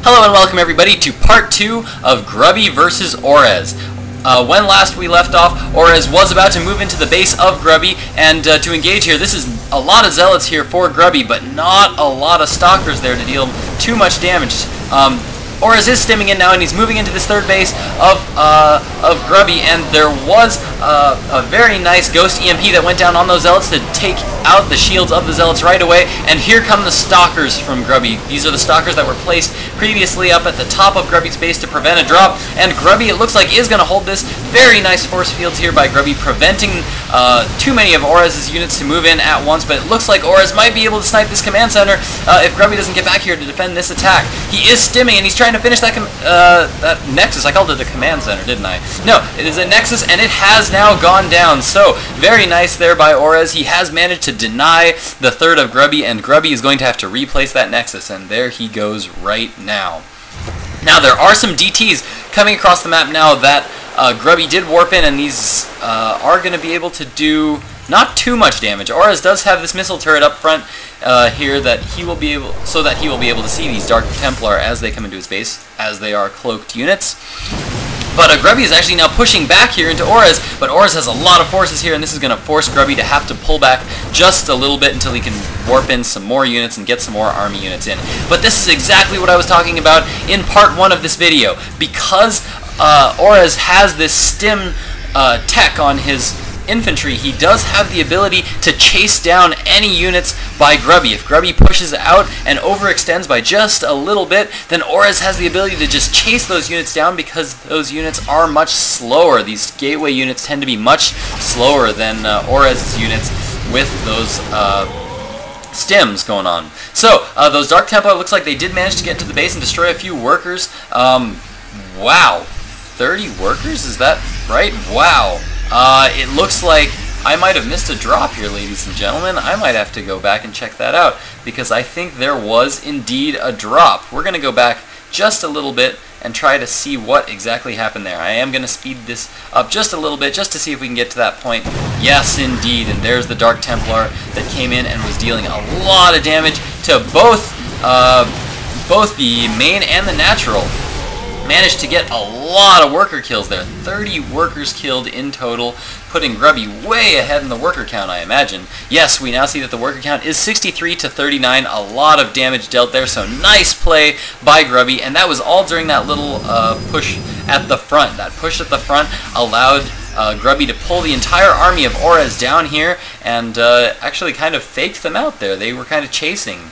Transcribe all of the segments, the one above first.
Hello and welcome everybody to part 2 of Grubby versus AureS. When last we left off, AureS was about to move into the base of Grubby, and to engage here, this is a lot of zealots here for Grubby, but not a lot of stalkers there to deal too much damage. AureS is stimming in now, and he's moving into this third base of Grubby, and there was a very nice ghost EMP that went down on those zealots to take out the shields of the zealots right away, and here come the stalkers from Grubby. These are the stalkers that were placed previously up at the top of Grubby's base to prevent a drop, and Grubby, it looks like, is going to hold this. Very nice force fields here by Grubby, preventing too many of AureS' units to move in at once, but it looks like AureS might be able to snipe this command center if Grubby doesn't get back here to defend this attack. He is stimming, and he's trying to finish that Nexus. I called it a command center, didn't I? No, it is a Nexus, and it has now gone down. So, very nice there by AureS. He has managed to deny the third of Grubby, and Grubby is going to have to replace that Nexus, and there he goes right now. Now, there are some DTs coming across the map now that Grubby did warp in, and these are going to be able to do not too much damage. AureS does have this missile turret up front here that he will be able, to see these Dark Templar as they come into his base, as they are cloaked units. But Grubby is actually now pushing back here into AureS, but AureS has a lot of forces here, and this is going to force Grubby to have to pull back just a little bit until he can warp in some more units and get some more army units in. But this is exactly what I was talking about in part 1 of this video. Because AureS has this stim tech on his infantry, he does have the ability to chase down any units by Grubby. If Grubby pushes out and overextends by just a little bit, then AureS has the ability to just chase those units down because those units are much slower. These gateway units tend to be much slower than AureS' units with those stims going on. So, those Dark Templar, looks like they did manage to get into the base and destroy a few workers. Wow. 30 workers? Is that right? Wow. It looks like I might have missed a drop here, ladies and gentlemen. I might have to go back and check that out, because I think there was indeed a drop. We're going to go back just a little bit and try to see what exactly happened there. I am going to speed this up just a little bit just to see if we can get to that point. Yes, indeed, and there's the Dark Templar that came in and was dealing a lot of damage to both the main and the natural. Managed to get a lot of worker kills there. 30 workers killed in total, putting Grubby way ahead in the worker count, I imagine. Yes, we now see that the worker count is 63 to 39. A lot of damage dealt there, so nice play by Grubby, and that was all during that little push at the front. That push at the front allowed Grubby to pull the entire army of AureS down here and actually kind of faked them out there. They were kind of chasing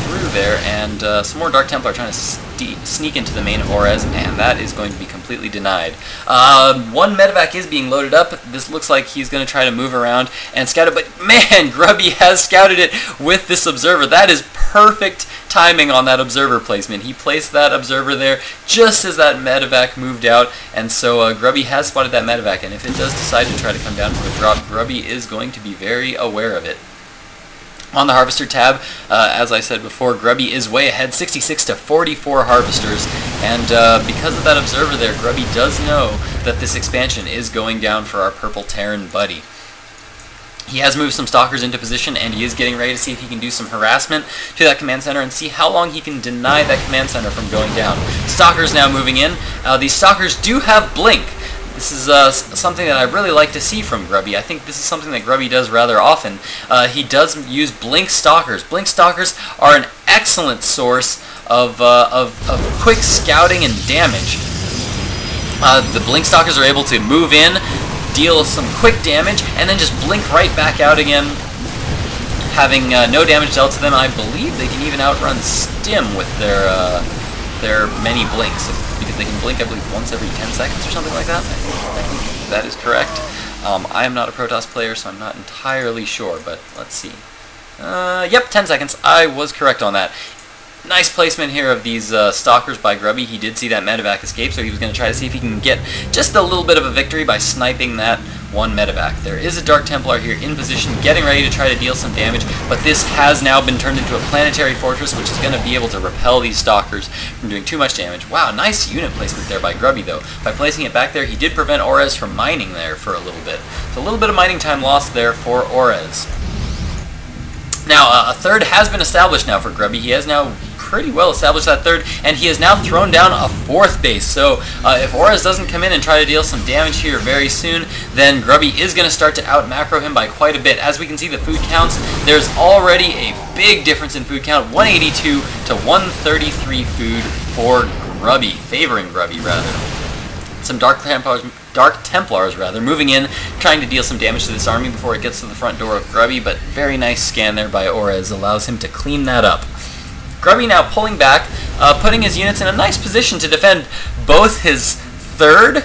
through there, and some more Dark Templar are trying to sneak into the main of AureS, and that is going to be completely denied. One medevac is being loaded up. This looks like he's going to try to move around and scout it, but man, Grubby has scouted it with this observer. That is perfect timing on that observer placement. He placed that observer there just as that medevac moved out, and so Grubby has spotted that medevac, and if it does decide to try to come down for a drop, Grubby is going to be very aware of it. On the Harvester tab, as I said before, Grubby is way ahead, 66 to 44 Harvesters, and because of that observer there, Grubby does know that this expansion is going down for our Purple Terran buddy. He has moved some Stalkers into position, and he is getting ready to see if he can do some harassment to that command center and see how long he can deny that command center from going down. Stalkers now moving in. These Stalkers do have Blink. This is something that I really like to see from Grubby. I think this is something that Grubby does rather often. He does use Blink Stalkers. Blink Stalkers are an excellent source of quick scouting and damage. The Blink Stalkers are able to move in, deal some quick damage, and then just blink right back out again, having no damage dealt to them. I believe they can even outrun Stim with their many blinks, because they can blink, I believe, once every 10 seconds or something like that. I think that is correct. I am not a Protoss player, so I'm not entirely sure, but let's see. Yep, 10 seconds. I was correct on that. Nice placement here of these Stalkers by Grubby. He did see that medevac escape, so he was going to try to see if he can get just a little bit of a victory by sniping that one medevac. There is a Dark Templar here in position, getting ready to try to deal some damage, but this has now been turned into a planetary fortress, which is going to be able to repel these Stalkers from doing too much damage. Wow, nice unit placement there by Grubby, though. By placing it back there, he did prevent AureS from mining there for a little bit. So a little bit of mining time lost there for AureS. Now, a third has been established now for Grubby. He has now pretty well established that third, and he has now thrown down a fourth base. So if AureS doesn't come in and try to deal some damage here very soon, then Grubby is going to start to out-macro him by quite a bit. As we can see, the food counts, there's already a big difference in food count, 182 to 133 food for Grubby, favoring Grubby rather. Some Dark Templars moving in, trying to deal some damage to this army before it gets to the front door of Grubby, but very nice scan there by AureS allows him to clean that up. Grubby now pulling back, putting his units in a nice position to defend both his third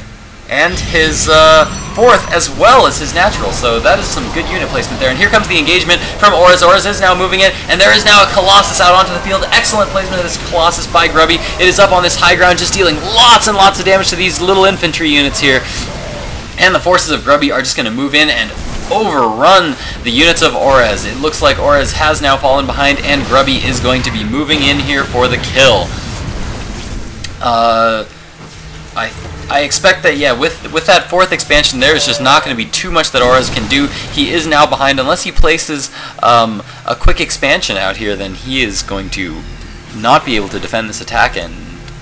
and his fourth, as well as his natural. So that is some good unit placement there. And here comes the engagement from AureS. AureS is now moving in, and there is now a Colossus out onto the field. Excellent placement of this Colossus by Grubby. It is up on this high ground, just dealing lots and lots of damage to these little infantry units here. And the forces of Grubby are just going to move in and overrun the units of AureS. It looks like AureS has now fallen behind, and Grubby is going to be moving in here for the kill. I expect that, yeah, with that fourth expansion, there is just not going to be too much that AureS can do. He is now behind. Unless he places a quick expansion out here, then he is going to not be able to defend this attack and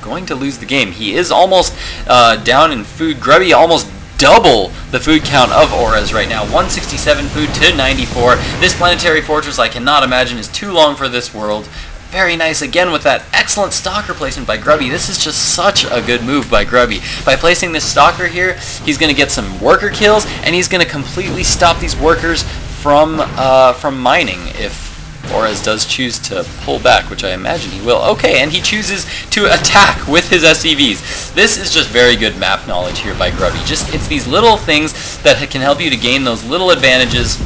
going to lose the game. He is almost down in food. Grubby almost double the food count of AureS right now. 167 food to 94. This planetary fortress, I cannot imagine, is too long for this world. Very nice again with that excellent stalker placement by Grubby. This is just such a good move by Grubby. By placing this stalker here, he's going to get some worker kills, and he's going to completely stop these workers from mining if AureS does choose to pull back, which I imagine he will. Okay, and he chooses to attack with his SCVs. This is just very good map knowledge here by Grubby. It's these little things that can help you to gain those little advantages,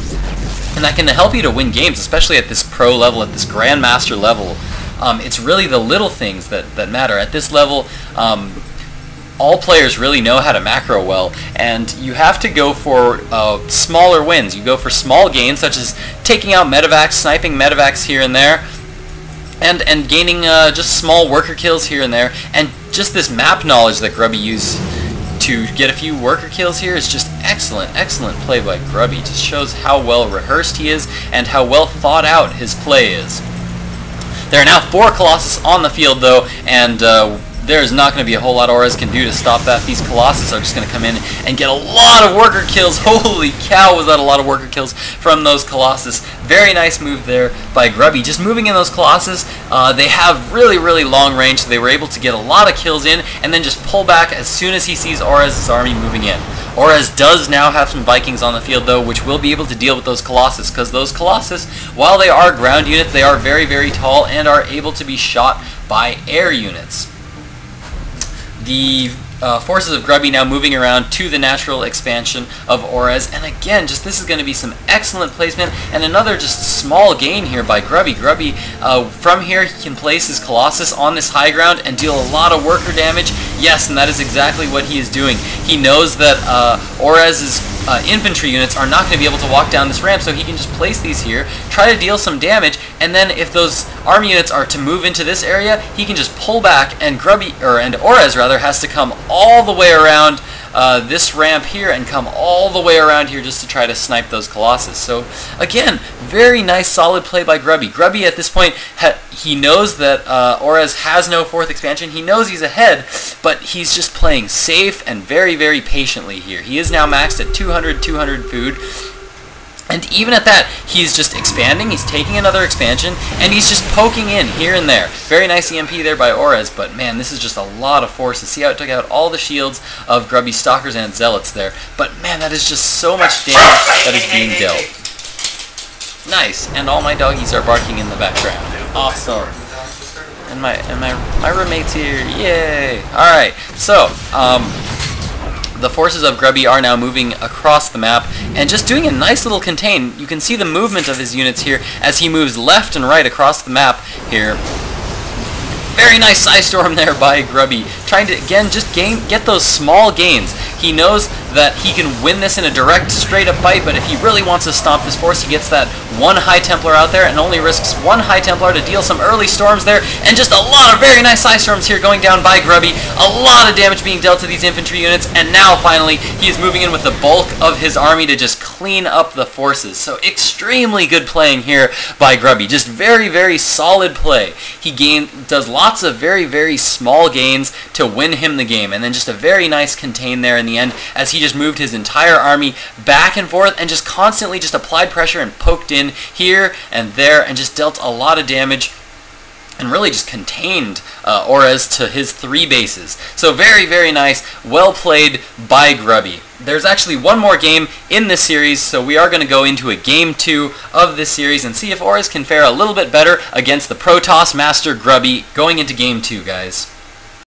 and that can help you to win games, especially at this pro level, at this grandmaster level. It's really the little things that matter. At this level, all players really know how to macro well, and you have to go for smaller wins. You go for small gains, such as taking out medevacs, sniping medevacs here and there, and gaining just small worker kills here and there. And just this map knowledge that Grubby used to get a few worker kills here is just excellent, excellent play by Grubby. Just shows how well rehearsed he is and how well thought out his play is. There are now 4 Colossus on the field though, and there's not going to be a whole lot AureS can do to stop that. These Colossus are just going to come in and get a lot of worker kills. Holy cow, was that a lot of worker kills from those Colossus. Very nice move there by Grubby. Just moving in those Colossus, they have really, really long range, so they were able to get a lot of kills in and then just pull back as soon as he sees AureS' army moving in. AureS does now have some Vikings on the field though, which will be able to deal with those Colossus, because those Colossus, while they are ground units, they are very, very tall and are able to be shot by air units. The forces of Grubby now moving around to the natural expansion of AureS, and again, just this is going to be some excellent placement, and another just small gain here by Grubby. Grubby, from here, he can place his Colossus on this high ground and deal a lot of worker damage. Yes, and that is exactly what he is doing. He knows that AureS' infantry units are not going to be able to walk down this ramp, so he can just place these here, try to deal some damage, and then if those army units are to move into this area, he can just pull back, and AureS rather has to come all the way around this ramp here and come all the way around here just to try to snipe those Colossus. So again, very nice solid play by Grubby. Grubby at this point, he knows that AureS has no 4th expansion. He knows he's ahead, but he's just playing safe and very, very patiently here. He is now maxed at 200 food. And even at that, he's just expanding, he's taking another expansion, and he's just poking in here and there. Very nice EMP there by AureS, but man, this is just a lot of forces. See how it took out all the shields of Grubby's Stalkers and Zealots there. But man, that is just so much damage that is being dealt. Nice, and all my doggies are barking in the background. Awesome. And my roommate's here, yay! Alright, so, the forces of Grubby are now moving across the map and just doing a nice little contain. You can see the movement of his units here as he moves left and right across the map here. Very nice Psy Storm there by Grubby, trying to, again, just get those small gains. He knows that he can win this in a direct, straight-up fight, but if he really wants to stomp this force, he gets that one High Templar out there and only risks one High Templar to deal some early storms there, and just a lot of very nice Ice Storms here going down by Grubby. A lot of damage being dealt to these infantry units, and now finally he is moving in with the bulk of his army to just clean up the forces. So extremely good playing here by Grubby. Just very, very solid play. He does lots of very, very small gains to win him the game, and then just a very nice contain there in the end as he just moved his entire army back and forth and just constantly just applied pressure and poked in here and there and just dealt a lot of damage and really just contained AureS to his 3 bases. So very, very nice. Well played by Grubby. There's actually one more game in this series, so we are going to go into a game 2 of this series and see if AureS can fare a little bit better against the Protoss Master Grubby going into game 2, guys.